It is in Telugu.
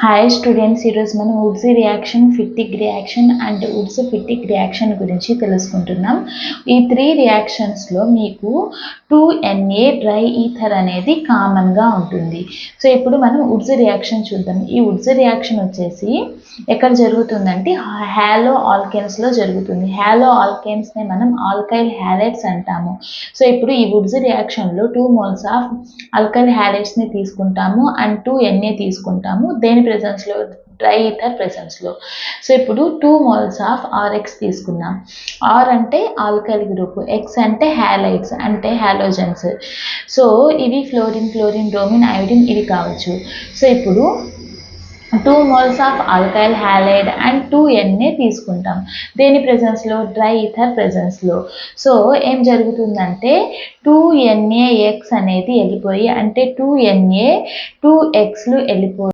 హాయ్ స్టూడెంట్స్, ఈరోజు మనం Wurtz reaction, Fittig reaction and Wurtz Fittig reaction గురించి తెలుసుకుంటున్నాం. ఈ 3 రియాక్షన్స్లో మీకు 2Na డ్రై ఈథర్ అనేది కామన్గా ఉంటుంది. సో ఇప్పుడు మనం వుడ్స్ రియాక్షన్ చూద్దాం. ఈ వుడ్స్ రియాక్షన్ వచ్చేసి ఎక్కడ జరుగుతుందంటే హ్యాలో ఆల్కేన్స్లో జరుగుతుంది. హ్యాలో ఆల్కేన్స్ని మనం ఆల్కైల్ హ్యాలైడ్స్ అంటాము. సో ఇప్పుడు ఈ వుడ్స్ రియాక్షన్లో 2 moles ఆఫ్ ఆల్కైల్ హ్యాలైడ్స్ని తీసుకుంటాము అండ్ 2Na తీసుకుంటాము. దేని ప్రెజెన్స్లో? డ్రై ఈథర్ ప్రెజెన్స్లో. సో ఇప్పుడు 2 moles ఆఫ్ ఆర్ఎక్స్ తీసుకున్నాం. ఆర్ అంటే ఆల్కైల్ గ్రూప్, ఎక్స్ అంటే హ్యాలైడ్స్ అంటే హ్యాలోజన్స్. సో ఇవి ఫ్లోరిన్, క్లోరిన్, బ్రోమిన్, అయోడిన్ ఇవి కావచ్చు. సో ఇప్పుడు 2 moles of alkyl halide and 2Na తీసుకుంటాం. దేని ప్రెజెన్స్లో? డ్రై ఈథర్ ప్రెజెన్స్లో. సో ఏం జరుగుతుందంటే 2NaX అనేది వెళ్ళిపోయి, అంటే 2Na 2Xలు వెళ్ళిపోయి